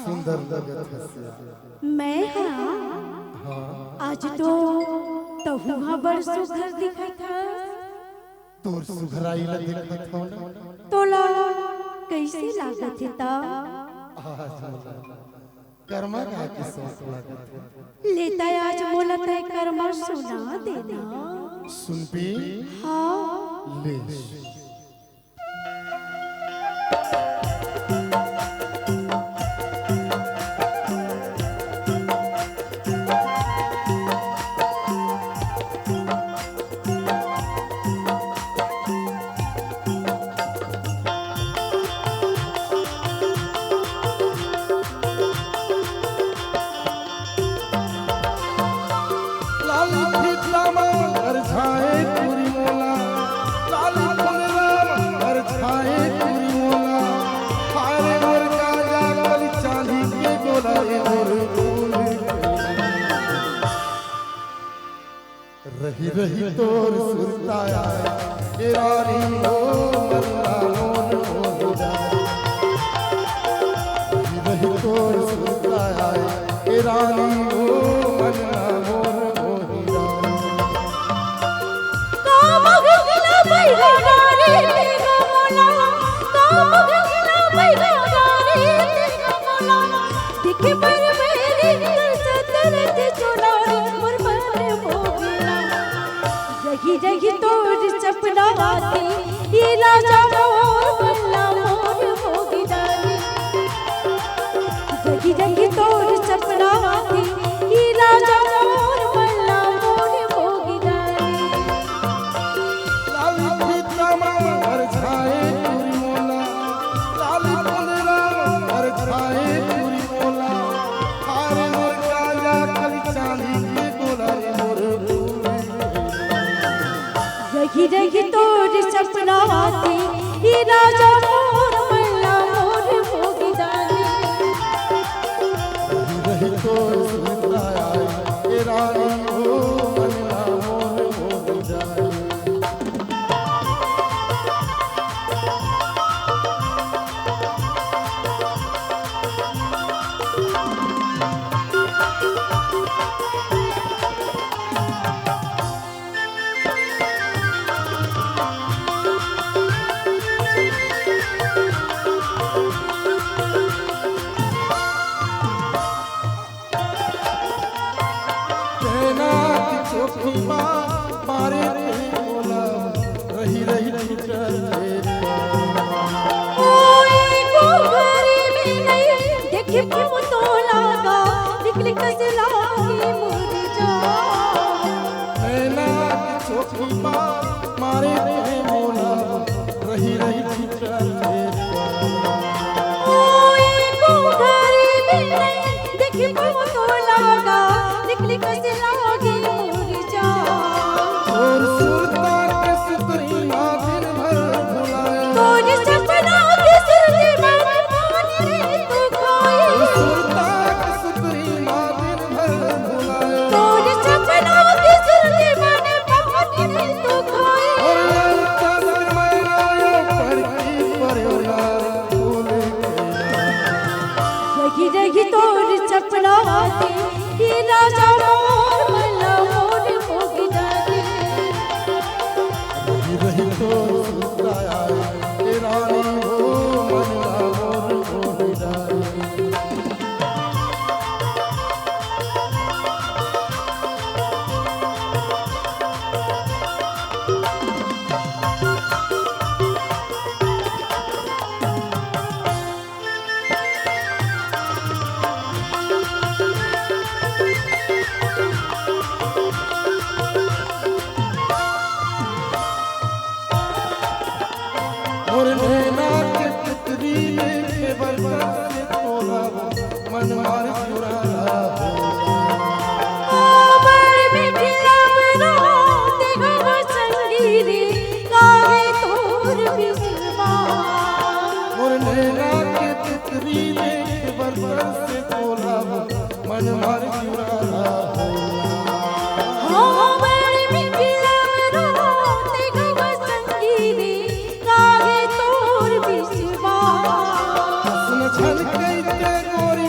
सुंदर लगत है। मैं हाँ आज तो तहुआ बड़ सुघर दिखत है। तोर सुघराई ला दिखत हो ना तोला कैसे लागत है ता कर्मा का के सोच लागत है। लेता आज मोला तय कर्मा सुना देना। सुन पी हाँ ले रही रही तोर सुरताया रानी हो मन्ना मोर मोरा रही रही तोर सुरताया रानी हो मन्ना मोर मोरा काम गगना बैगा रे तेरा मोला काम गगना बैगा रे तेरा मोला दिखे पर मेरी सतर ते चोला मोर पर मोगला रही रही तोर सपना आती ये राजा मोर बल्ला मोर मोगला रही रही तोर सपना आती ये राजा मोर बल्ला मोर मोगला लाली पीतमा हर छाए पूरी मोला लाली पुनरा हर छाए पूरी मोला हारे मोर काला कली चांदी के गोला मोर रही रही तोर सपना आती ये राजा मोर बल्ला मोर मोगदानी रही तो सुताया रानी हो मन्ना मोर मोरा मारे बोला रही रही चले ओए गोबरे में नहीं देखे पाँव तो लागा निकले कसला की मोरी जा नैना की चोखी मारे बोला रही रही चले ओए गोबरे में नहीं देखे पाँव तो लागा निकले कसला की मोरी जा और सुरता के सुतरी ना दिन भर भुलाया तोरी सपना के सुरते में पानी रे तू खोई सुरता के सुतरी ना दिन भर भुलाया तोरी सपना के सुरते में पानी रे तू खोई और चांद में आया पड़ती परोला फूल रही रही तोर सपना आती ये राजा मोर बल्ला मोर मोगदानी रही तो सुताया रानी हो मन्ना मोर मोरा और नैना के तितरी ने बरसात से तोला मन मार चुराला बड़ मीठी लबना देखो संगीरी काहे तोर बिसवा और नैना के तितरी ने बरसात से तोला मन मार चुराला बड़ मीठी लबना देखो संगीरी काहे तोर बिसवा सुन छल के गोरी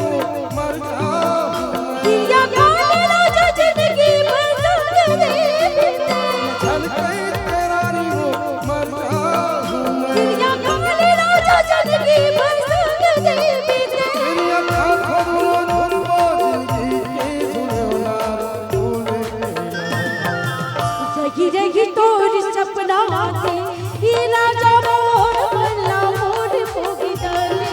किया काले राजा जिंदगी भर संग दे बीते छल कई तेरा नी हो मर जाऊं मैं किया काले राजा जिंदगी भर संग दे बीते तेरी अखा खबरों धुनबो जिंदगी के सुनो ना भूले जगी रही तोर सपना के ये राजा मोर मल्ला मोर मोगी डाले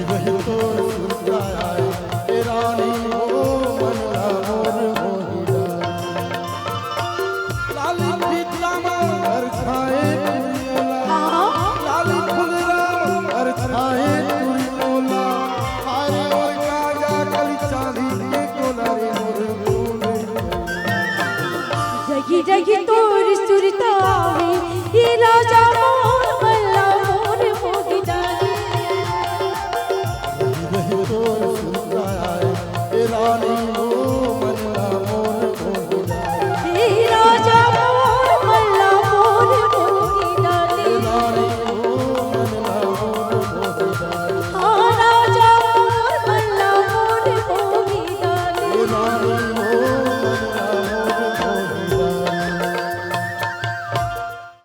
वही तो सुनता है तेरा नी हो मनला मोर मोहिला लाली पीतामा हर छाए तुरी मोला लाली फुलरा हर छाए तुरी मोला हारे और काजा कली चांदी के कोला रे मोर भूले जगी जगी तोर सुरता है ये राजा मोर मल्ला मोर मोगी डाले वही तो सुनता है तेरा नी हो मनला मोर मोहिला ये राजा मोर मल्ला मोर मोगी डाले नारी हो मनला मोर मोहिला हाँ राजा मोर मल्ला मोर मोगी डाले नारी